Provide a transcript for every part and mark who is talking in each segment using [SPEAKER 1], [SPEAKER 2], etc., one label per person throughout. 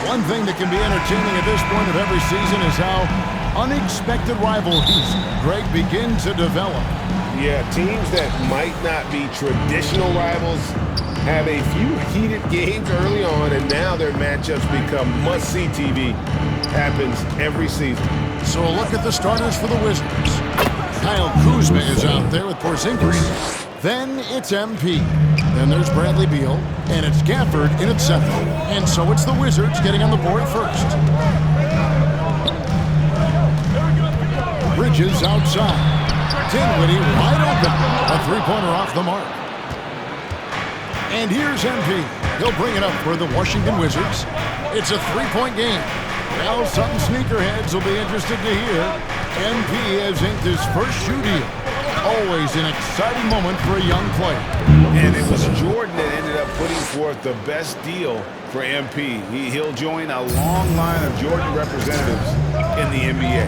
[SPEAKER 1] One thing that can be entertaining at this point of every season is how unexpected rivalries, Greg, begin to develop.
[SPEAKER 2] Yeah, teams that might not be traditional rivals have a few heated games early on, and now their matchups become must-see TV. Happens every season.
[SPEAKER 1] So a look at the starters for the Wizards. Kyle Kuzma is out there with Porzingis. Then it's MP. Then there's Bradley Beal. And it's Gafford in at center. And so it's the Wizards getting on the board first. Bridges outside. Dinwiddie wide open. A three-pointer off the mark. And here's MP. He'll bring it up for the Washington Wizards. It's a three-point game. Well, some sneakerheads will be interested to hear. MP has inked his first shoe deal. Always an exciting moment for a young player.
[SPEAKER 2] And it was Jordan that ended up putting forth the best deal for MP. He'll join a long line of Jordan representatives in the NBA.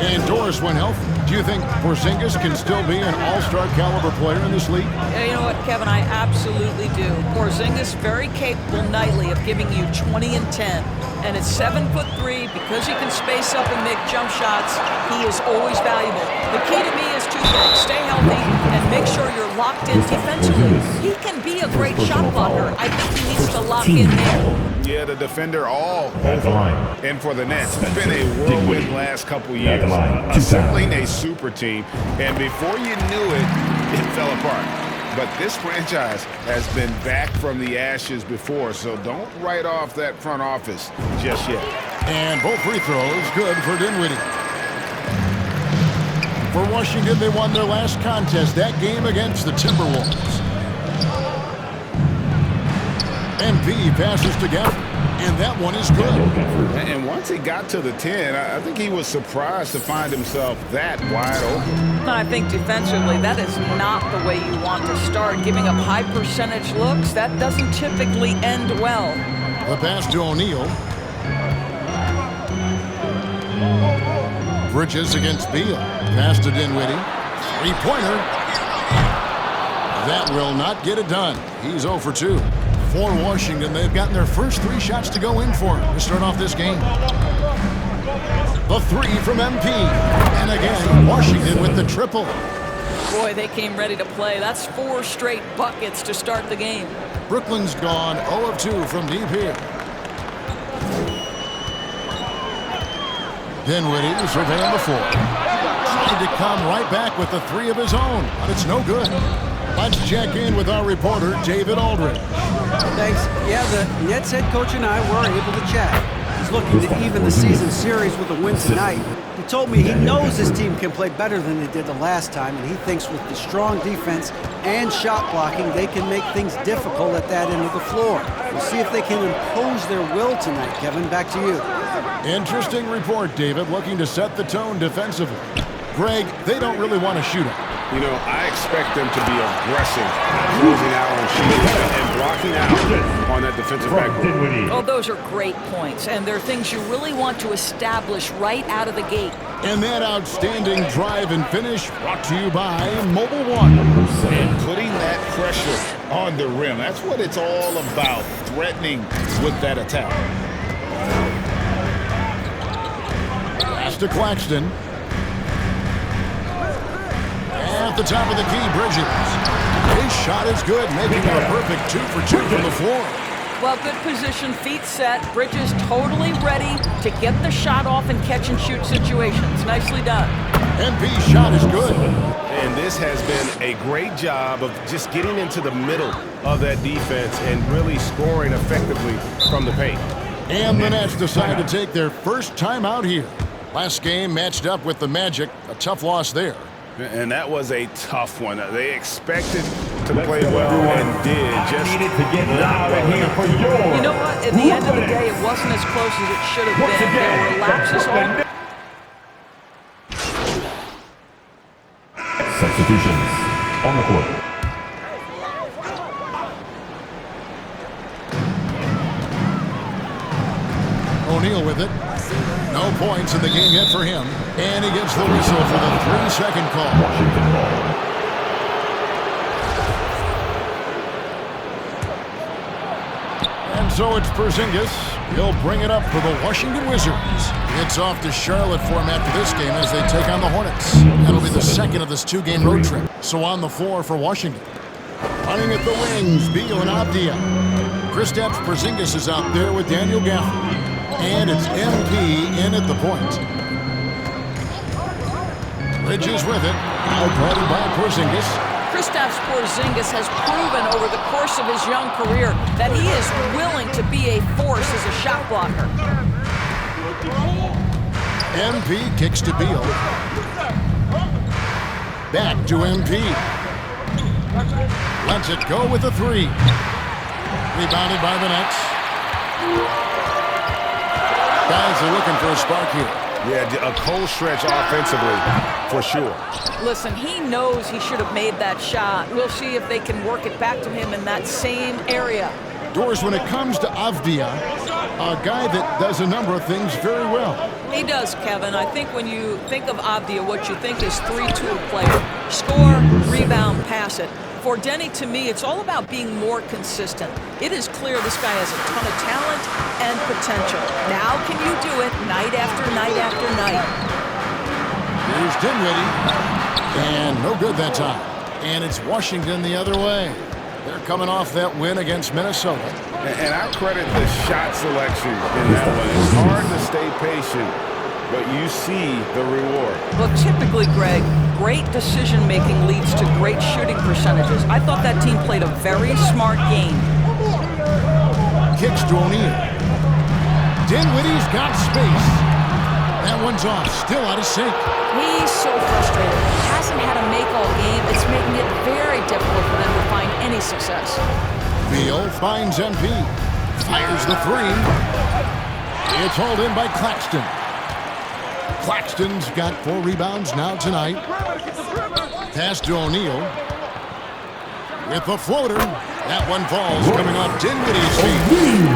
[SPEAKER 1] And Doris, when healthy, do you think Porzingis can still be an all-star caliber player in this league?
[SPEAKER 3] Yeah, you know what, Kevin, I absolutely do. Porzingis very capable nightly of giving you 20 and 10. And at 7'3", because he can space up and make jump shots, he is always valuable. The key to me is two things: stay healthy and make sure you're locked in defensively. He can be a great shot blocker. I think he needs to lock in there.
[SPEAKER 2] Yeah, the defender all over. And for the Nets, it's been a whirlwind last couple years. Assembling a super team, and before you knew it, it fell apart. But this franchise has been back from the ashes before, so don't write off that front office just yet.
[SPEAKER 1] And both free throws good for Dinwiddie. For Washington, they won their last contest, that game against the Timberwolves. MP passes to Gafford, and that one is good.
[SPEAKER 2] And once he got to the 10, I think he was surprised to find himself that wide open.
[SPEAKER 3] I think defensively, that is not the way you want to start. Giving up high percentage looks, that doesn't typically end well.
[SPEAKER 1] The pass to O'Neal. Bridges against Beal. Pass to Dinwiddie. Three-pointer. That will not get it done. He's 0 for 2. For Washington, they've gotten their first 3 shots to go in for to start off this game. The three from MP. And again, Washington with the triple.
[SPEAKER 3] Boy, they came ready to play. That's 4 straight buckets to start the game.
[SPEAKER 1] Brooklyn's gone 0 of 2 from deep here. Dinwiddie surveying the floor. Trying to come right back with the 3 of his own, but it's no good. Let's check in with our reporter, David Aldridge.
[SPEAKER 4] Thanks. Yeah, the Nets head coach and I were able to chat. He's looking to even the season series with a win tonight. He told me he knows his team can play better than they did the last time, and he thinks with the strong defense and shot blocking, they can make things difficult at that end of the floor. We'll see if they can impose their will tonight. Kevin, back to you.
[SPEAKER 1] Interesting report, David, looking to set the tone defensively. Greg, they don't really want to shoot it.
[SPEAKER 2] You know, I expect them to be aggressive, closing out on shooting and blocking out on that defensive backboard.
[SPEAKER 3] Oh, those are great points, and they're things you really want to establish right out of the gate.
[SPEAKER 1] And that outstanding drive and finish brought to you by Mobile One.
[SPEAKER 2] And putting that pressure on the rim, that's what it's all about, threatening with that attack.
[SPEAKER 1] Pass to Claxton. At the top of the key, Bridges. His shot is good, making it a perfect 2 for 2 from the floor.
[SPEAKER 3] Well, good position, feet set. Bridges totally ready to get the shot off in catch-and-shoot situations. Nicely done.
[SPEAKER 1] MP's shot is good.
[SPEAKER 2] And this has been a great job of just getting into the middle of that defense and really scoring effectively from the paint.
[SPEAKER 1] And the Nets decide to take their first time out here. Last game matched up with the Magic, a tough loss there.
[SPEAKER 2] And that was a tough one. They expected to play well and did. Just
[SPEAKER 5] needed to get loud in here for your.
[SPEAKER 3] You know what? At the end of the day, it wasn't as close as it should have been. There were lapses all.
[SPEAKER 5] Substitutions on the court.
[SPEAKER 1] O'Neal with it. No points in the game yet for him. And he gets the whistle for the 3-second call.
[SPEAKER 5] Washington ball.
[SPEAKER 1] And so it's Porzingis. He'll bring it up for the Washington Wizards. It's off to Charlotte for him after this game as they take on the Hornets. That'll be the second of this two-game road trip. So on the floor for Washington. Running at the wings, Beal and Avdia. Kristaps Porzingis is out there with Daniel Gafford. And it's MP in at the point. Bridges with it. Now guarded by Porzingis.
[SPEAKER 3] Kristaps Porzingis has proven over the course of his young career that he is willing to be a force as a shot blocker.
[SPEAKER 1] MP kicks to Beal. Back to MP. Lets it go with a three. Rebounded by the Nets. Guys are looking for a spark here.
[SPEAKER 2] Yeah, a cold stretch offensively, for sure.
[SPEAKER 3] Listen, he knows he should have made that shot. We'll see if they can work it back to him in that same area.
[SPEAKER 1] Doris, when it comes to Avdia, a guy that does a number of things very well.
[SPEAKER 3] He does, Kevin. I think when you think of Avdia, what you think is 3-tool player. Score, rebound, pass it. For Denny, to me, it's all about being more consistent. It is clear this guy has a ton of talent and potential. Now can you do it night after night after night?
[SPEAKER 1] Here's Dinwiddie. And no good that time. And it's Washington the other way. They're coming off that win against Minnesota.
[SPEAKER 2] And I credit the shot selection in that one. It's hard to stay patient, but you see the reward.
[SPEAKER 3] Well, typically, Greg, great decision-making leads to great shooting percentages. I thought that team played a very smart game.
[SPEAKER 1] Kicks to O'Neal. Dinwiddie's got space. That one's off, still out of sync.
[SPEAKER 3] He's so frustrated. He hasn't had a make all game. It's making it very difficult for them to find any success.
[SPEAKER 1] Beal finds MP. Fires the three. It's hauled in by Claxton. Claxton's got 4 rebounds now tonight. Pass to O'Neal. With the floater. That one falls coming off Dinwiddie's feet.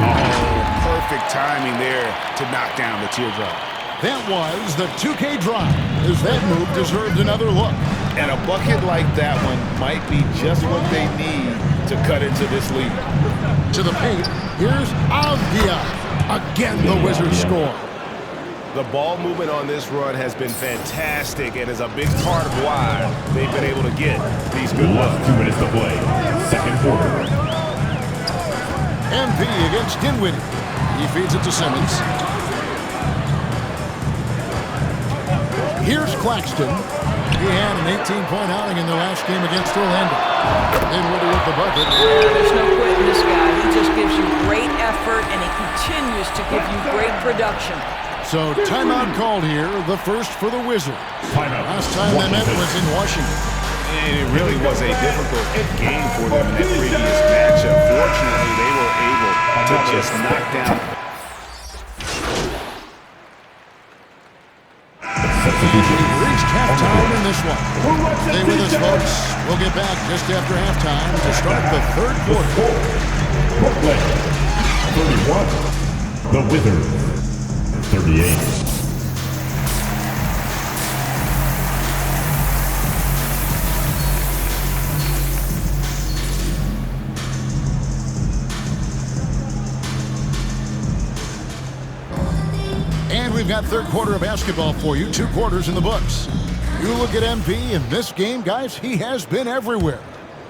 [SPEAKER 2] Oh, perfect timing there to knock down the teardrop.
[SPEAKER 1] That was the 2K drive, as that move deserved another look.
[SPEAKER 2] And a bucket like that one might be just what they need to cut into this lead.
[SPEAKER 1] To the paint, here's Avdia. Again, the Wizards score.
[SPEAKER 2] The ball movement on this run has been fantastic and is a big part of why they've been able to get these good looks.
[SPEAKER 5] 2 minutes to play. Second quarter.
[SPEAKER 1] MP against Dinwiddie. He feeds it to Simmons. Here's Claxton. He had an 18-point outing in the last game against Orlando. Dinwiddie with the bucket.
[SPEAKER 3] There's no quitting this guy. He just gives you great effort, and he continues to give you great production.
[SPEAKER 1] So timeout called here, the first for the Wizards. Last time they met was in Washington.
[SPEAKER 2] And it really was a difficult game for them in that previous matchup. Fortunately, they were able to just knock down.
[SPEAKER 1] We've reached halftime in this one. Stay with us, folks. We'll get back just after halftime to start the third quarter.
[SPEAKER 5] Brooklyn, 31. The Wizards, 38.
[SPEAKER 1] And we've got third quarter of basketball for you. 2 quarters in the books. You look at MP in this game, guys, he has been everywhere.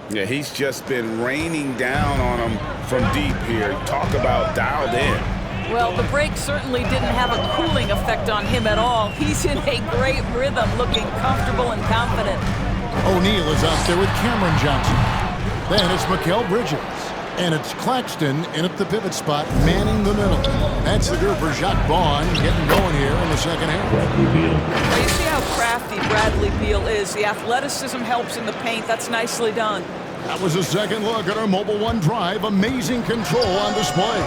[SPEAKER 2] Yeah, he's just been raining down on them from deep here. Talk about dialed in.
[SPEAKER 3] Well, the break certainly didn't have a cooling effect on him at all. He's in a great rhythm, looking comfortable and confident.
[SPEAKER 1] O'Neal is out there with Cameron Johnson. Then it's Mikal Bridges. And it's Claxton in at the pivot spot, manning the middle. That's the group for Jacques Vaughn getting going here in the second half.
[SPEAKER 3] Well, you see how crafty Bradley Beal is. The athleticism helps in the paint. That's nicely done.
[SPEAKER 1] That was a second look at our Mobile One drive. Amazing control on display.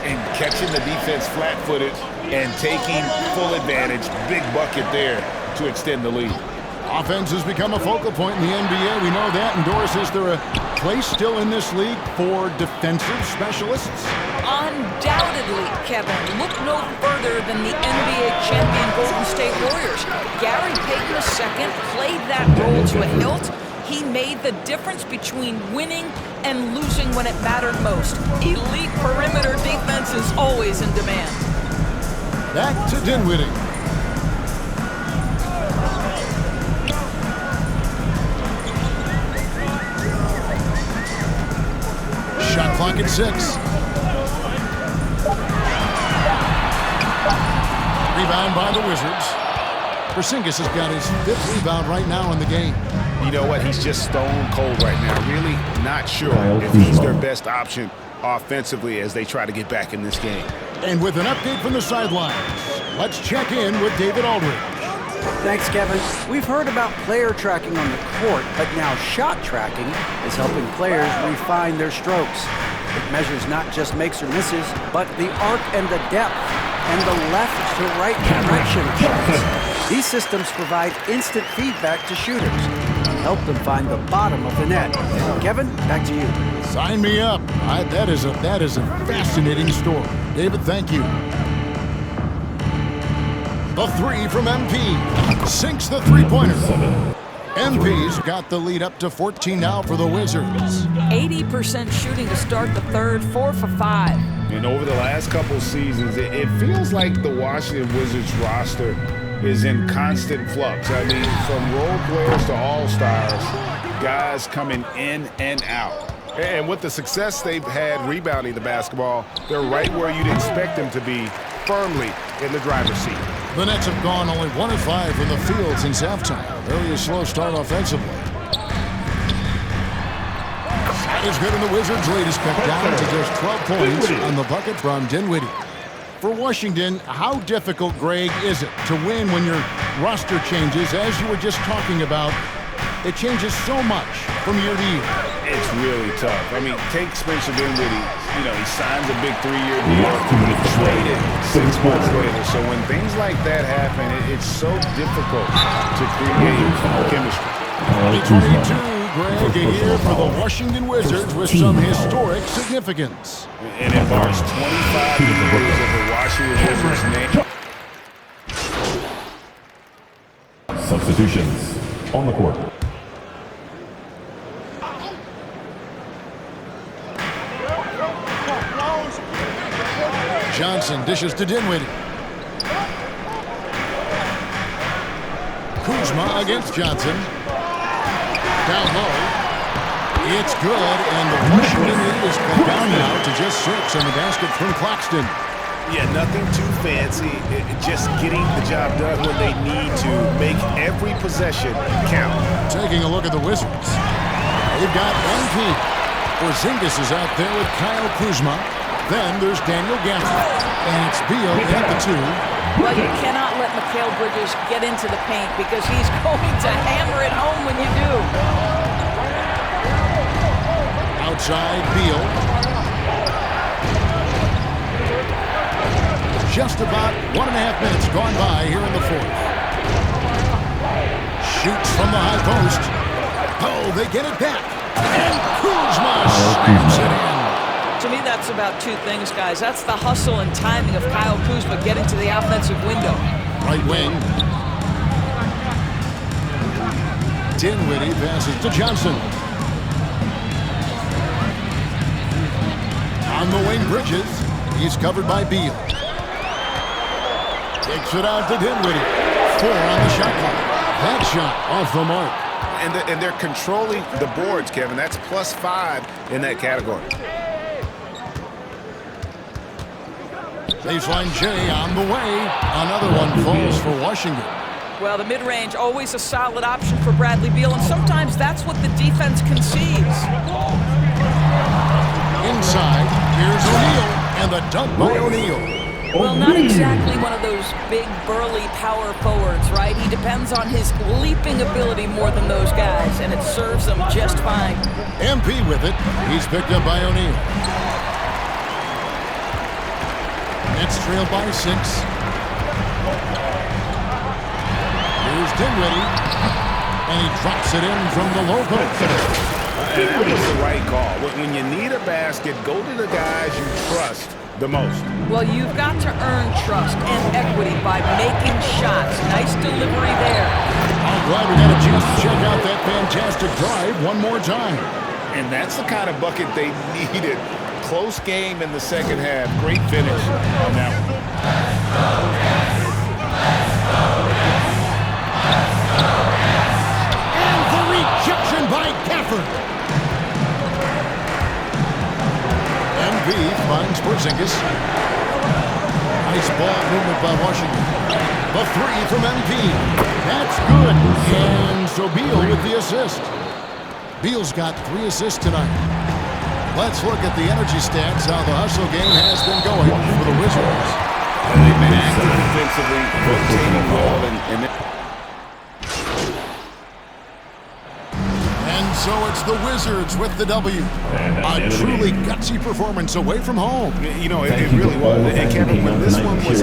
[SPEAKER 2] And catching the defense flat-footed and taking full advantage. Big bucket there to extend the lead.
[SPEAKER 1] Offense has become a focal point in the NBA. We know that. And Doris, is there a place still in this league for defensive specialists?
[SPEAKER 3] Undoubtedly, Kevin. Look no further than the NBA champion Golden State Warriors. Gary Payton II played that role to a hilt. He made the difference between winning and losing when it mattered most. Elite perimeter is always in demand.
[SPEAKER 1] Back to Dinwiddie. Shot clock at 6. Rebound by the Wizards. Porzingis has got his 5th rebound right now in the game.
[SPEAKER 2] You know what? He's just stone cold right now. Really not sure if he's their best option offensively as they try to get back in this game.
[SPEAKER 1] And with an update from the sidelines, let's check in with David Aldridge.
[SPEAKER 4] Thanks, Kevin. We've heard about player tracking on the court, but now shot tracking is helping players refine their strokes. It measures not just makes or misses, but the arc and the depth, and the left to right direction of shots. These systems provide instant feedback to shooters and help them find the bottom of the net. Kevin, back to you.
[SPEAKER 1] Sign me up. That is a fascinating story. David, thank you. The 3 from MP. Sinks the three-pointer. MP's got the lead up to 14 now for the Wizards.
[SPEAKER 3] 80% shooting to start the third, 4 for 5.
[SPEAKER 2] And over the last couple seasons, it feels like the Washington Wizards roster is in constant flux. I mean, from role players to all-stars, guys coming in and out. And with the success they've had rebounding the basketball, they're right where you'd expect them to be, firmly in the driver's seat.
[SPEAKER 1] The Nets have gone only 1 of 5 from the field since halftime. Very slow start offensively. That is good, and the Wizards' lead is cut down to just 12 points on the bucket from Dinwiddie. For Washington, how difficult, Greg, is it to win when your roster changes, as you were just talking about? It changes so much from year to year.
[SPEAKER 2] It's really tough. I mean, take Spencer Dinwiddie. You know, he signs a big 3-year deal, traded 6 months later. So when things like that happen, it's so difficult to create chemistry.
[SPEAKER 1] 2022, Greg, a year for the Washington Wizards with some historic significance.
[SPEAKER 2] And it marks 25 years of the Washington Wizards' name.
[SPEAKER 5] Substitutions on the court.
[SPEAKER 1] Johnson dishes to Dinwiddie. Kuzma against Johnson. Down low. It's good, and the Washington lead is cut down now to just 6 on the basket from Claxton.
[SPEAKER 2] Yeah, nothing too fancy. Just getting the job done when they need to. Make every possession count.
[SPEAKER 1] Taking a look at the Wizards. They've got MP. Porzingis is out there with Kyle Kuzma. Then there's Daniel Gafford, and it's Beal at the 2.
[SPEAKER 3] Well, you cannot let Mikal Bridges get into the paint because he's going to hammer it home when you do.
[SPEAKER 1] Outside, Beal. Just about 1.5 minutes gone by here in the 4th. Shoots from the high post. Oh, they get it back. And Kuzma slams it in.
[SPEAKER 3] To me, that's about 2 things, guys. That's the hustle and timing of Kyle Kuzma getting to the offensive window.
[SPEAKER 1] Right wing. Dinwiddie passes to Johnson. On the wing, Bridges. He's covered by Beal. Takes it out to Dinwiddie. 4 on the shot clock. That shot off the mark.
[SPEAKER 2] And they're controlling the boards, Kevin. That's +5 in that category.
[SPEAKER 1] Baseline J on the way. Another one falls for Washington.
[SPEAKER 3] Well, the mid-range, always a solid option for Bradley Beal, and sometimes that's what the defense concedes.
[SPEAKER 1] Inside, here's O'Neal, and the dunk by O'Neal.
[SPEAKER 3] Well, not exactly one of those big, burly power forwards, right? He depends on his leaping ability more than those guys, and it serves him just fine.
[SPEAKER 1] MP with it. He's picked up by O'Neal. Nets trailed by 6. Here's Dinwiddie, and he drops it in from the low post.
[SPEAKER 2] And that was the right call. When you need a basket, go to the guys you trust the most.
[SPEAKER 3] Well, you've got to earn trust and equity by making shots. Nice delivery there.
[SPEAKER 1] I'm glad we got a chance to check out that fantastic drive one more time.
[SPEAKER 2] And that's the kind of bucket they needed close game in the second half. Great finish on that one.
[SPEAKER 1] And the rejection by Gafford. MV finds Porzingis. Nice ball movement by Washington. The three from MP. That's good. And so Beal with the assist. Beal's got 3 assists tonight. Let's look at the energy stats, how the hustle game has been going for the Wizards.
[SPEAKER 2] They've been active defensively, rotating well,
[SPEAKER 1] and so it's the Wizards with the W. A truly gutsy performance away from home.
[SPEAKER 2] You know, it really was. And Kevin, when this one was